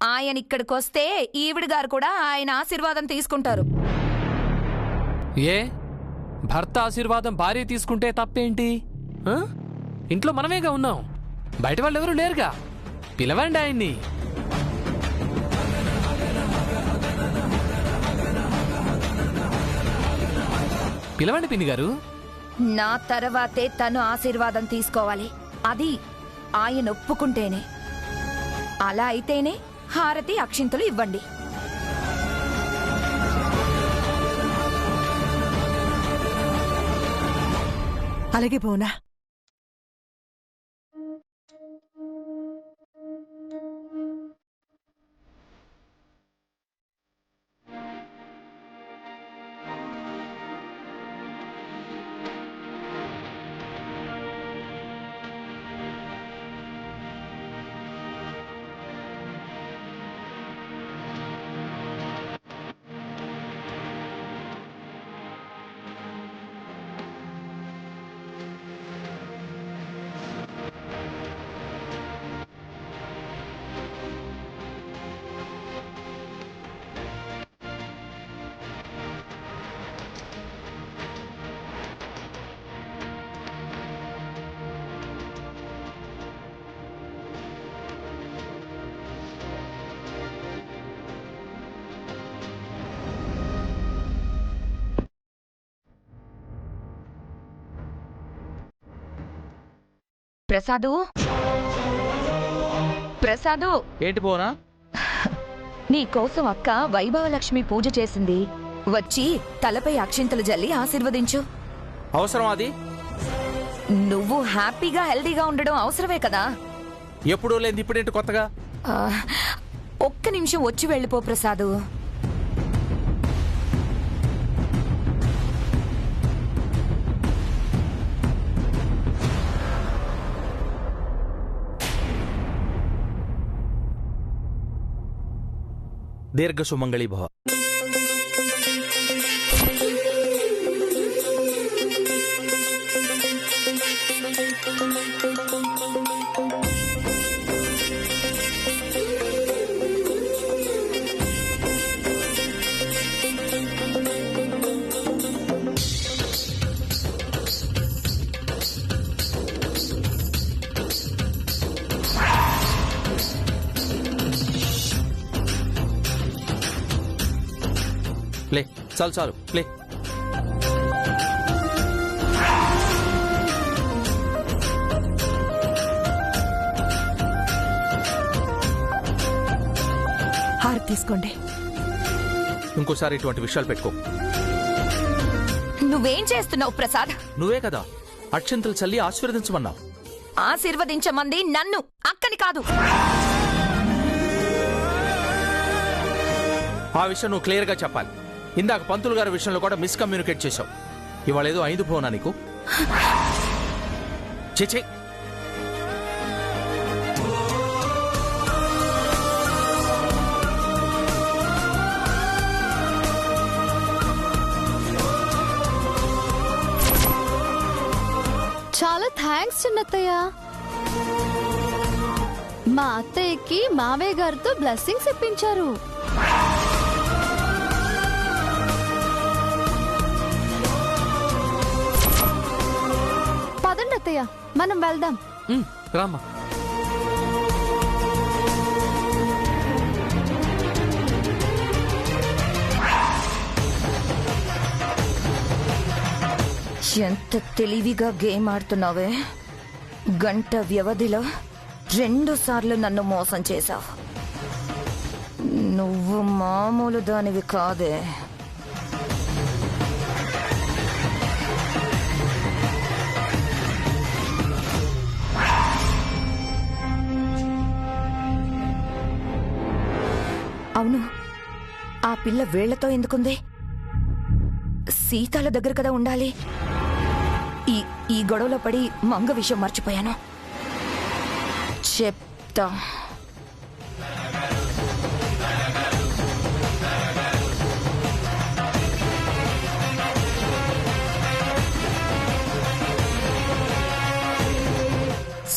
ఆయన ఇక్కడికొస్తే ఈవిడ గారు కూడా ఆయన ఆశీర్వాదం తీసుకుంటారు. ఏ భర్త ఆశీర్వాదం భార్య తీసుకుంటే తప్పేంటి? ఇంట్లో మనమేగా ఉన్నాం, బయట వాళ్ళు ఎవరు లేరుగా. పిలవండి ఆయన్ని. పిలవండి పిన్ని గారు. నా తర్వాతే తను ఆశీర్వాదం తీసుకోవాలి. అది ఆయన ఒప్పుకుంటేనే. అలా అయితేనే హారతి అక్షింతలు ఇవ్వండి. అలాగే పోనా. ప్రసాదు, ప్రసాదు. ఏంటి పోనా? నీకోసం అక్క వైభవలక్ష్మి పూజ చేసింది. వచ్చి తలపై అక్షింతలు జల్లి ఆశీర్వదించు. అవసరం అది? నువ్వు హ్యాపీగా హెల్దీగా ఉండడం అవసరమే కదా. ఎప్పుడూ లేదు, ఇప్పుడేంటి కొత్తగా? ఒక్క నిమిషం వచ్చి వెళ్ళిపో ప్రసాదు. దీర్ఘ సుమంగళి భవ. ప్లే. చాలు చాలు, ప్లే. హారతి తీసుకోండి. ఇంకోసారి ఇటువంటి విషయాలు పెట్టుకో. నువ్వేం చేస్తున్నావు ప్రసాద్? నువ్వే కదా అక్షంతలు చల్లి ఆశీర్వదించమన్నావు. ఆశీర్వదించమంది నన్ను, అక్కని కాదు. ఆ విషయం నువ్వు క్లియర్ గా చెప్పాలి. ఇందాక పంతులు గారి విషయంలో కూడా మిస్కమ్యూనికేట్ చేశావు. ఇవాళ ఏదో 5 పోనా నీకు? చేచే. చాలా థ్యాంక్స్ చిన్నత్తయ్య. మా అత్తయ్యకి మావయ్య గారితో బ్లెస్సింగ్స్ ఇప్పించారు. పదండి అత్తయ్య, మనం వెళ్దాం. రామ్మా. ఎంత తెలివిగా గేమ్ ఆడుతున్నావే. గంట వ్యవధిలో 2 సార్లు నన్ను మోసం చేశావు. నువ్వు మామూలు దానివి కాదే. అవును, ఆ పిల్ల వేళ్లతో ఎందుకుంది? సీతాల దగ్గర కదా ఉండాలి. ఈ గొడవలో పడి మంగ విషయం మర్చిపోయాను. చెప్తా.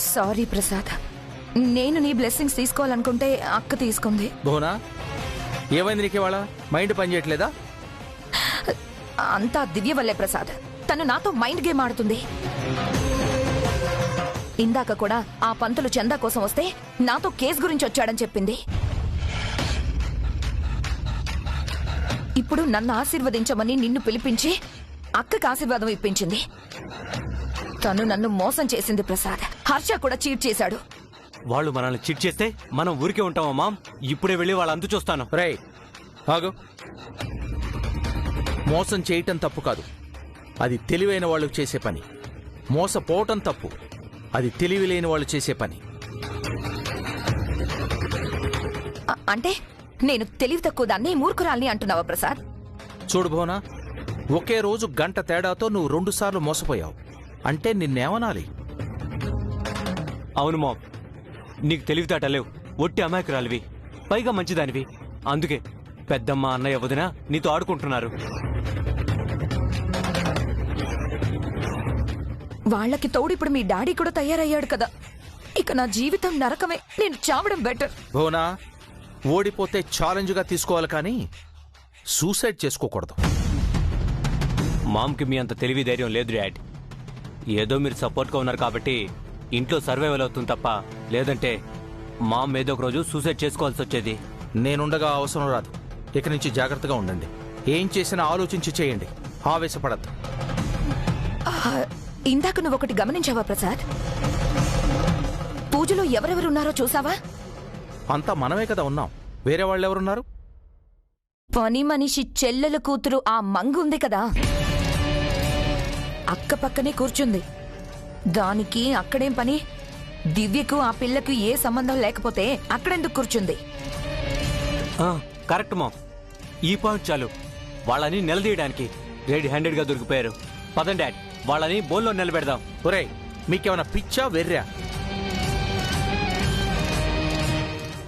సారీ ప్రసాద్, నేను నీ బ్లెస్సింగ్స్ తీసుకోవాలనుకుంటే అక్క తీసుకుంది. భువనా, ఏమైంది నీకు ఇవాళ? మైండ్ పని చేయట్లేదా? అంతా దివ్య వల్లే ప్రసాద్. తను నాతో మైండ్ గేమ్ ఆడుతుంది. ఇందాక కూడా ఆ పంతులు చందా కోసం వస్తే నాతో కేసు గురించి వచ్చాడని చెప్పింది. ఇప్పుడు నన్ను ఆశీర్వదించమని నిన్ను పిలిపించి అక్కకి ఆశీర్వాదం ఇప్పించింది. తను నన్ను మోసం చేసింది ప్రసాద్. హర్ష కూడా చీట్ చేశాడు. వాళ్ళు మనల్ని చిట్ చేస్తే మనం ఊరికే ఉంటామా మామ్? ఇప్పుడే వెళ్ళి వాళ్ళ అంతు చూస్తాను. రేయ్ ఆగు. మోసం చేయటం తప్పు కాదు, అది తెలివైన వాళ్ళు చేసే పని. మోసపోవటం తప్పు, అది తెలివి లేని వాళ్ళు చేసే పని. అంటే నేను తెలివి తక్కువ దాన్ని మూర్ఖురాల్ని అంటున్నావా ప్రసాద్? చూడు భువనా, ఒకే రోజు గంట తేడాతో నువ్వు 2 సార్లు మోసపోయావు అంటే నిన్నేమనాలి? అవును మామ్, నీకు తెలివితేటలేవు, ఒట్టి అమాయకురాలివి, పైగా మంచిదానివి. అందుకే పెద్దమ్మ అన్నయ్య వదిన నీతో ఆడుకుంటున్నారు. వాళ్ళకి తోడు ఇప్పుడు మీ డాడీ కూడా తయారయ్యాడు కదా. ఇక నా జీవితం నరకమే. నేను చావడం బెటర్. భువనా, ఓడిపోతే ఛాలెంజ్గా తీసుకోవాలి కానీ సూసైడ్ చేసుకోకూడదు. మామ్కి మీ అంత తెలివి ధైర్యం లేదు డాడ్. ఏదో మీరు సపోర్ట్గా ఉన్నారు కాబట్టి ఇంట్లో సర్వైవల్ అవుతుంది తప్ప, లేదంటే మామ్ ఏదో ఒక రోజు సూసైడ్ చేసుకోవాల్సి వచ్చేది. నేనుండగా అవసరం రాదు. ఇక నుంచి జాగ్రత్తగా ఉండండి. ఏం చేసినా ఆలోచించి చేయండి, ఆవేశపడద్దు. ఇందాక నువ్వు ఒకటి గమనించావా ప్రసాద్? పూజలో ఎవరెవరున్నారో చూసావా? అంతా మనమే కదా ఉన్నాం, వేరే వాళ్ళెవరున్నారు? పని మనిషి చెల్లెల కూతురు ఆ మంగు ఉంది కదా, అక్క పక్కనే కూర్చుంది. దానికి అక్కడేం పని? దివ్యకు ఆ పిల్లకి ఏ సంబంధం లేకపోతే అక్కడెందుకు కూర్చుంది? కరెక్ట్ మామ్, ఈ పాయింట్ చాలు వాళ్ళని నిలదీయడానికి. రెడీ హ్యాండెడ్గా దొరికిపోయారు. పదండి డాడ్, వాళ్ళని బోన్లో నిలబెడదాం. ఒరేయ్, మీకేమైనా పిచ్చా వెర్రా?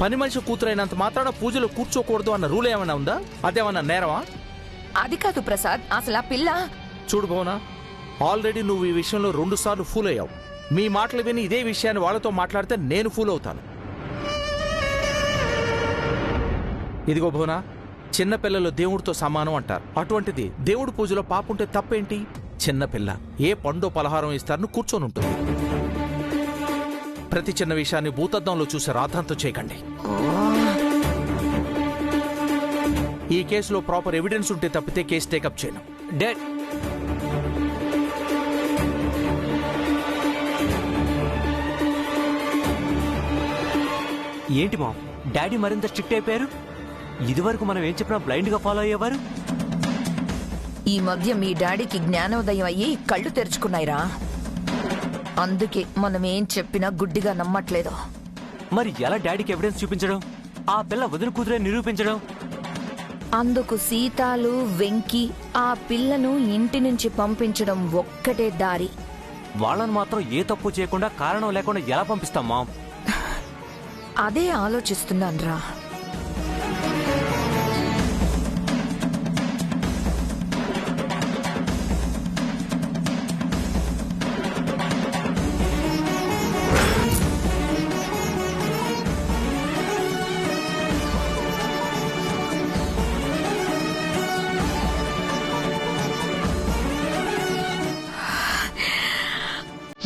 పని మనిషి కూతురైనంత మాత్రాన పూజలో కూర్చోకూడదు అన్న రూల్ ఏమైనా ఉందా? అదేమన్నా నేరమా? అది కాదు ప్రసాద్, అసలు ఆ పిల్ల. చూడు భువనా, ఆల్రెడీ నువ్వు ఈ విషయంలో 2 సార్లు ఫూల్ అయ్యావు. మీ మాటలు విని ఇదే విషయాన్ని వాళ్ళతో మాట్లాడితే నేను ఫూల్ అవుతాను. ఇదిగో భువనా, చిన్నపిల్లలు దేవుడితో సమానం అంటారు. అటువంటిది దేవుడి పూజలో పాపుంటే తప్పేంటి? చిన్నపిల్ల ఏ పండో పలహారం ఇస్తారని కూర్చొని ఉంటుంది. ప్రతి చిన్న విషయాన్ని భూతద్దంలో చూసి రాద్ధాంతం చేయకండి. ఈ కేసులో ప్రాపర్ ఎవిడెన్స్ ఉంటే తప్పితే కేసు టేకప్ చేయను. డాడ్, ఏంటి మామ్, డాడీ మరింత స్ట్రిక్ట్ అయిపోయారు? ఇదివరకు మనం ఏం చెప్పినా బ్లైండ్ గా ఫాలో అయ్యేవారు. ఈ మధ్య మీ డాడీకి జ్ఞానోదయం అయ్యి కళ్ళు తెరుచుకున్నాయిరా. అందుకే మనం ఏం చెప్పినా గుడ్డిగా నమ్మట్లేదు. మరి ఎలా డాడీకి ఎవిడెన్స్ చూపించడం? ఆ పిల్ల వదిన కూతురే నిరూపించడం? అందుకు సీతాలు వెంకి ఆ పిల్లను ఇంటి నుంచి పంపించడం ఒక్కటే దారి. వాళ్ళను మాత్రం ఏ తప్పు చేయకుండా కారణం లేకుండా ఎలా పంపిస్తాం మామ్? అదే ఆలోచిస్తున్నాన్రా.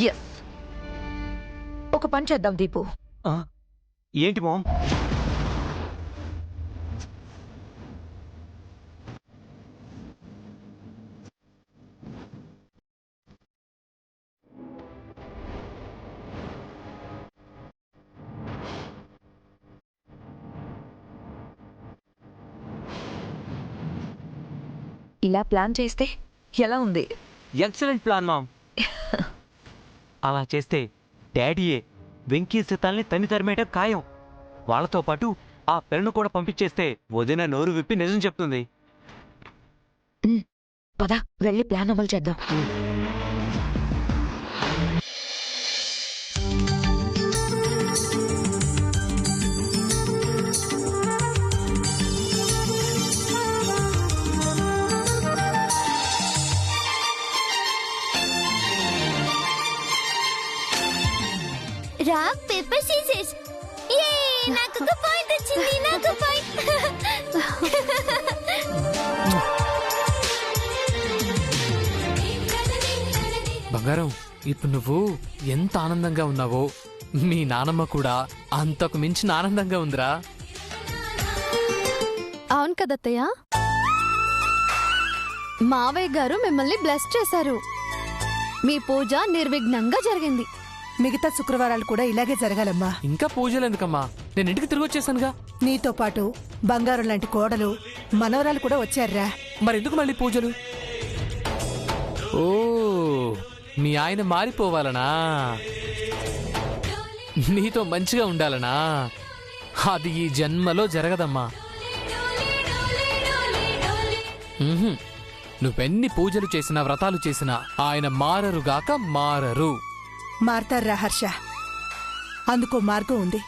ఎస్, ఒక పని చేద్దాం దీపు. ఏంటి మామ్? ఇలా ప్లాన్ చేస్తే ఎలా ఉంది? Excellent plan mom. అలా చేస్తే డాడీయే వెంకీ సీతాల్ని తన్ని తరిమేయటం ఖాయం. వాళ్ళతో పాటు ఆ పిల్లను కూడా పంపించేస్తే వదిన నోరు విప్పి నిజం చెప్తుంది. పద వెళ్ళి ప్లాన్ అమలు చేద్దాం. Rock paper scissors. వచ్చింది నాకు పాయింట్. బంగారం, ఇప్పుడు నువ్వు ఎంత ఆనందంగా ఉన్నావో మీ నానమ్మ కూడా అంతకు మించిన ఆనందంగా ఉందిరా. అవును కదత్తయ్య, మావయ్య గారు మిమ్మల్ని బ్లెస్ చేశారు. మీ పూజ నిర్విఘ్నంగా జరిగింది. మిగతా శుక్రవారాలు కూడా ఇలాగే జరగాలమ్మా. ఇంకా పూజలు ఎందుకమ్మా, నేను ఇంటికి తిరిగి వచ్చేసానుగా. నీతో పాటు బంగారం లాంటి కోడలు మనవరాలు కూడా వచ్చారా. మరెందుకు మళ్ళీ పూజలు? ఓ, మీ ఆయన మారిపోవాలనా, నీతో మంచిగా ఉండాలనా? అది ఈ జన్మలో జరగదమ్మా. ఉహుం. నువ్వెన్ని పూజలు చేసినా వ్రతాలు చేసినా ఆయన మారరుగాక మారరు. మారతారా హర్ష, అందుకో మార్గం ఉంది.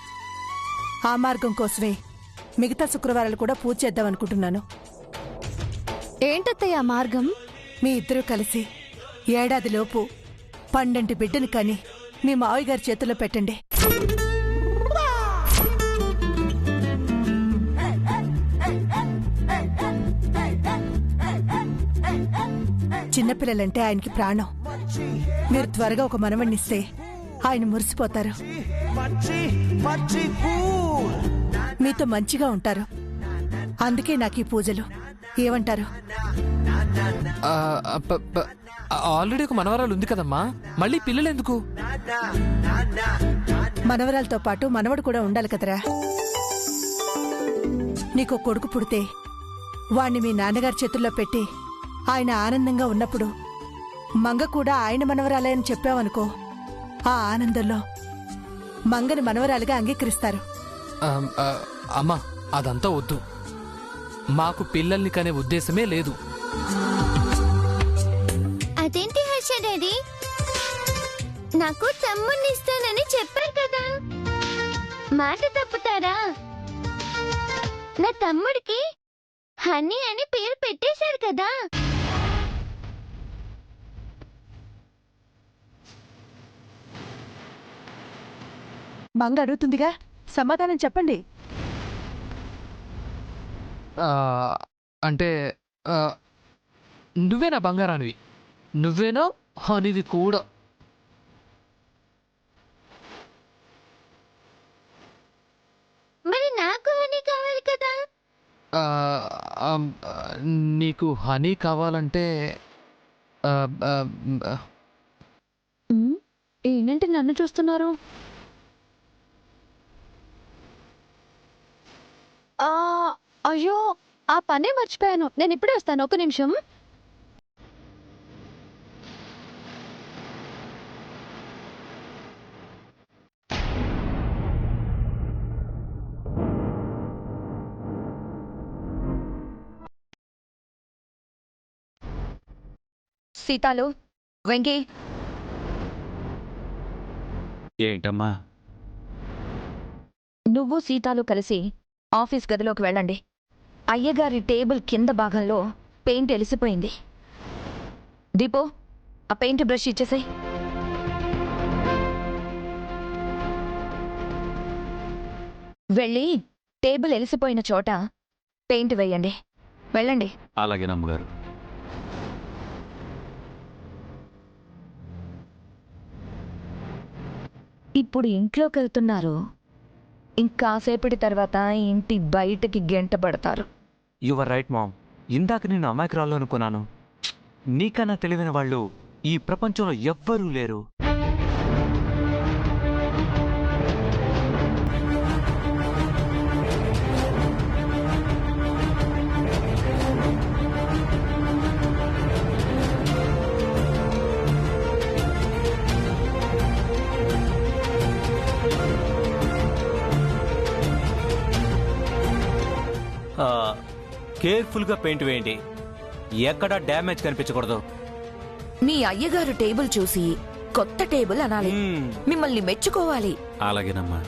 ఆ మార్గం కోసమే మిగతా శుక్రవారాలు కూడా పూజ చేద్దామనుకుంటున్నాను. ఏంటత్తయ్య మార్గం? మీ ఇద్దరూ కలిసి ఏడాదిలోపు 12 బిడ్డని కని మీ మావయ్య గారి చేతుల్లో పెట్టండి. చిన్నపిల్లలంటే ఆయనకి ప్రాణం. మీరు త్వరగా ఒక మనవణ్ణిస్తే ఆయన మురిసిపోతారు. మీతో మంచిగా ఉంటారు. అందుకే నాకు ఈ పూజలు. ఏమంటారు? ఆల్రెడీ ఒక మనవరాలు ఉంది కదమ్మా, మళ్ళీ పిల్లలు ఎందుకు? మనవరాలతో పాటు మనవడు కూడా ఉండాలి కదరా. నీకు కొడుకు పుడితే వాణ్ణి మీ నాన్నగారి చేతుల్లో పెట్టి ఆయన ఆనందంగా ఉన్నప్పుడు మంగ కూడా ఆయన మనవరాలే అని చెప్పావనుకో, ఆ ఆనందంలో మంగని మనవరాలుగా అంగీకరిస్తారు. అమ్మా, అదంతా వద్దు. మాకు పిల్లల్ని కనే ఉద్దేశమే లేదు. అదేంటి హర్ష డాడీ, నాకు తమ్ముడిని ఇస్తానని చెప్పారు కదా, మాట తప్పుతారా? నా తమ్ముడికి హనీ అని పేరు పెట్టేశారు కదా. మంగ అడుగుతుందిగా, సమాధానం చెప్పండి. అంటే నువ్వేనా బంగారానివి? నువ్వేనా హనీది కూడా? మరి నాకు హనీ కావాలి కదా. నీకు హనీ కావాలంటే ఏంటంటే నన్ను చూస్తున్నారు? అయ్యో, ఆ పనే మర్చిపోయాను. నేను ఇప్పుడే వస్తాను, ఒక నిమిషం. సీతాలు, వెంకీ, ఏంటమ్మా? నువ్వు సీతాలు కలిసి ఆఫీస్ గదిలోకి వెళ్ళండి. అయ్యగారి టేబుల్ కింద భాగంలో పెయింట్ ఎలిసిపోయింది. దీపో, ఆ పెయింట్ బ్రష్ ఇచ్చేసాయి. వెళ్ళి టేబుల్ ఎలిసిపోయిన చోట పెయింట్ వేయండి. వెళ్ళండి. అలాగేనమ్మగారు. ఇప్పుడు ఇంట్లోకి వెళ్తున్నారు, ఇంకాసేపటి తర్వాత ఇంటి బయటకి గెంట పడతారు. Your right mom. ఇందాక నేను అమాయకురాలు అనుకున్నాను. నీకన్నా తెలివైన వాళ్ళు ఈ ప్రపంచంలో ఎవ్వరూ లేరు. కేర్ఫుల్గా పెయింట్ వేయండి, ఎక్కడా డ్యామేజ్ కనిపించకూడదు. మీ అయ్యగారు టేబుల్ చూసి కొత్త టేబుల్ అనాలి, మిమ్మల్ని మెచ్చుకోవాలి. అలాగేనమ్మా.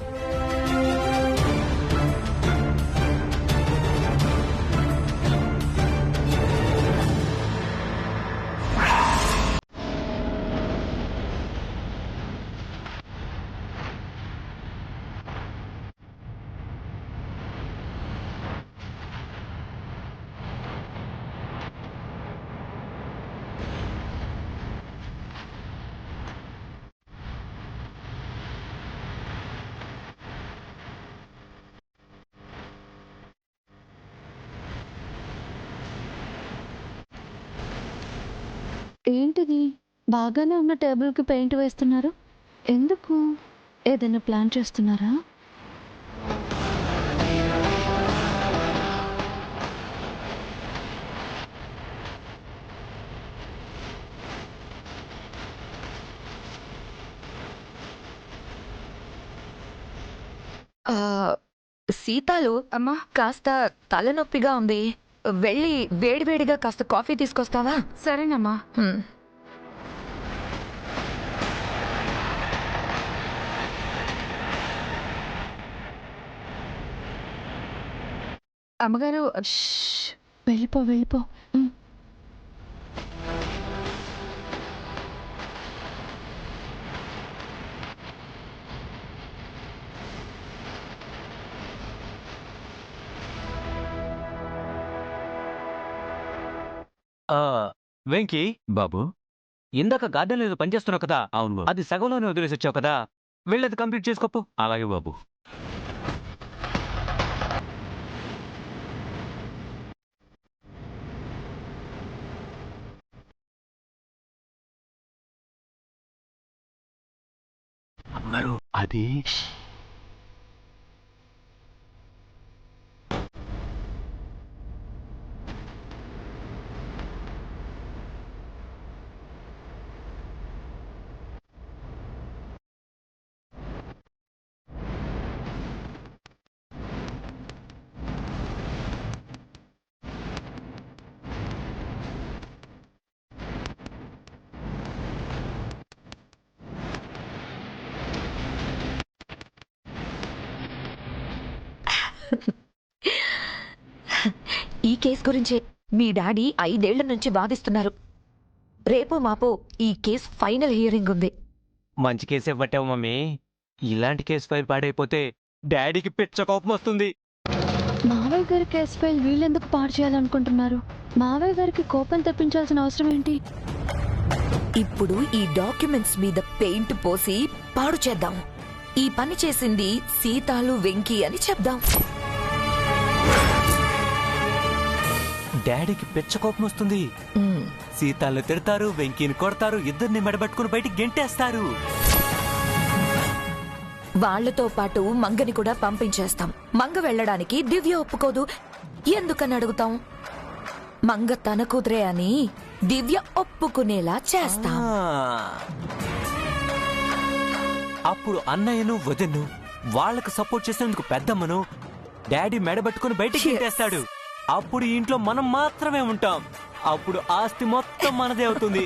ఏంటిది బాగానే ఉన్న టేబుల్కి పెయింట్ వేస్తున్నారు ఎందుకు ఏదైనా ప్లాన్ చేస్తున్నారా? సీతాలు అమ్మా కాస్త తలనొప్పిగా ఉంది, వెళ్ళి వేడివేడిగా కాస్త కాఫీ తీసుకొస్తావా? సరేనమ్మా. అమ్మగారు వెళ్ళిపో వెళ్ళిపో. వెంకీ బాబు. ఇందాక గార్డెన్ ఏదో పనిచేస్తున్నావు కదా, అవును బాబు. అది సగంలోనే వదిలేసి వచ్చావు కదా, వెళ్ళేది కంప్లీట్ చేసుకోపో. అలాగే బాబు. అమ్మగారు అది ఈ కేసు గురించే మీ డాడీ 5 ఏళ్ల నుంచి వాదిస్తున్నారు. రేపు మాపో ఈ కేసు ఫైనల్ హియరింగ్ ఉంది. మంచి కేసు ఇవ్వట్టావు మమ్మీ. ఇలాంటి కేసు ఫైల్ పాడైపోతే డాడీకి పిచ్చ కోపం వస్తుంది. మావయ్య గారి కేసు ఫైల్ వీళ్ళెందుకు పాడు చేయాలనుకుంటున్నారు? మావయ్య గారికి కోపం తెప్పించాల్సిన అవసరం ఏంటి? ఇప్పుడు ఈ డాక్యుమెంట్స్ మీద పెయింట్ పోసి పాడు చేద్దాం. ఈ పని చేసింది సీతాలు వెంకీ అని చెప్దాం. డాడీకి పిచ్చ కోపం వస్తుంది. సీతాల్ని తిడతారు, వెంకీని కొడతారు, ఇద్దరిని మెడబట్టుకుని బయటికి గెంటేస్తారు. వాళ్లతో పాటు మంగని కూడా పంపించేస్తాం. మంగ వెళ్ళడానికి దివ్య ఒప్పుకోదు. ఎందుకని అడుగుతాం? మంగ తన కూతురే అని దివ్య ఒప్పుకునేలా చేస్తాం. అప్పుడు అన్నయ్యను వదిన్ను వాళ్ళకు సపోర్ట్ చేసేందుకు పెద్దమ్మను డాడీ మెడబట్టుకుని బయటికి గెంటేస్తాడు. అప్పుడు ఇంట్లో మనం మాత్రమే ఉంటాం. అప్పుడు ఆస్తి మొత్తం మనదే అవుతుంది.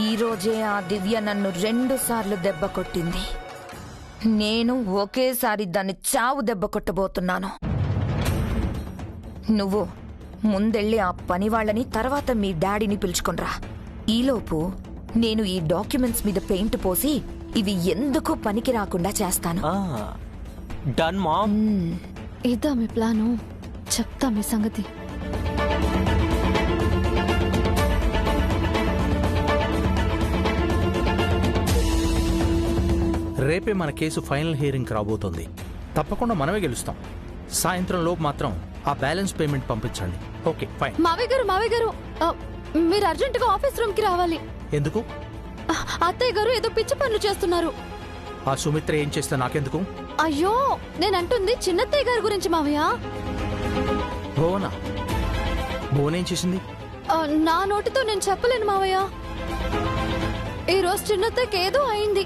ఈ రోజే ఆ దివ్య నన్ను 2 సార్లు దెబ్బ కొట్టింది. నేను ఒకేసారి దాన్ని చావు దెబ్బ కొట్టబోతున్నాను. నువ్వు ముందెళ్ళి ఆ పని వాళ్ళని, తర్వాత మీ డాడీని పిలుచుకొనిరా. ఈలోపు నేను ఈ డాక్యుమెంట్స్ మీద పెయింట్ పోసి ఇవి ఎందుకు పనికి రాకుండా చేస్తాను. Done mom. ఇదా మీ ప్లాను? చెప్తా మీ సంగతి. రేపే మన కేసు ఫైనల్ హియరింగ్ రాబోతోంది. తప్పకుండా మనమే గెలుస్తాం. సాయంత్రం లోపు మాత్రం ఆ బ్యాలెన్స్ పేమెంట్ పంపించండి. Okay fine. మావయ్య గారు మీరు అర్జెంటుగా ఆఫీస్ రూమ్ కి రావాలి. ఎందుకు? అత్తయ్య గారు ఏదో పిచ్చి పనులు చేస్తున్నారు. ఆ సుమిత్ర ఏం చేస్తా నాకెందుకు? అయ్యో నేనంటుంది చిన్నత్తయ్య గారి గురించి మావయ్య. భువనా? భువనేం చేసింది? నా నోటితో నేను చెప్పలేను మావయ్య. ఈ రోజు చిన్నత్తయ్యకి ఏదో అయింది.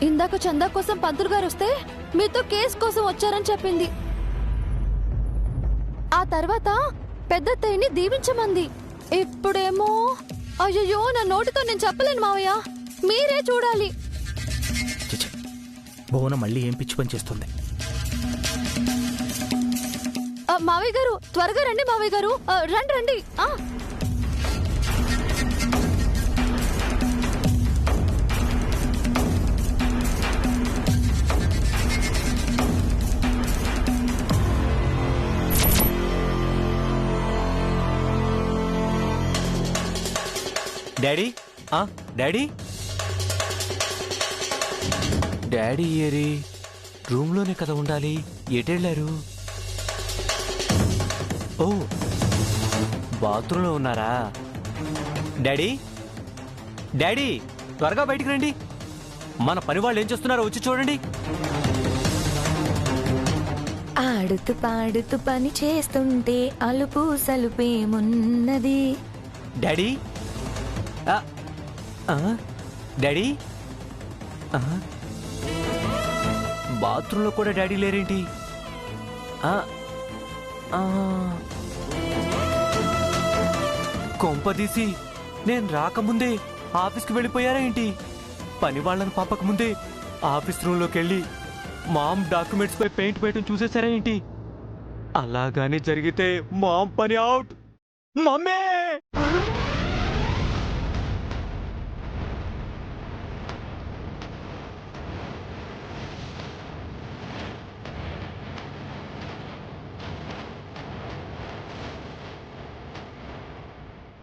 ఇందాక చందా కోసం పంతులు గారు వస్తే మీతో కేసు కోసం వచ్చారని చెప్పింది. ఆ తర్వాత పెద్దత్తయ్యని దీవించమంది. ఇప్పుడేమో అయ్యో నా నోటితో నేను చెప్పలేను మావయ్య, మీరే చూడాలి. భువన మళ్ళీ ఏం పిచ్చి పని చేస్తుంది? మావయ్య గారు త్వరగా రండి. మావయ్య గారు రండి రండి. డాడీ డాడీ డాడీ ఏరి రూమ్లోనే కదా ఉండాలి, ఎటెళ్ళారు? ఓ బాత్రూంలో ఉన్నారా? డాడీ డాడీ త్వరగా బయటికి రండి. మన పని వాళ్ళు ఏం చేస్తున్నారో వచ్చి చూడండి. ఆడుతూ పాడుతూ పని చేస్తుంటే అలుపు సలుపేమున్నది. డాడీ ఆ, ఆ, డాడీ ఆ, బాత్రూంలో కూడా డాడీ లేరేంటి? ఆ, ఆ, కొంపదీసి నేను రాకముందే ఆఫీస్కి వెళ్ళిపోయారా ఏంటి? పని వాళ్ళని పంపకముందే ఆఫీస్ రూమ్లోకి వెళ్ళి మామ్ డాక్యుమెంట్స్ పై పెయింట్ వేయటం చూసేసారా ఏంటి? అలాగానే జరిగితే మామ్ పని అవుట్. మమ్మీ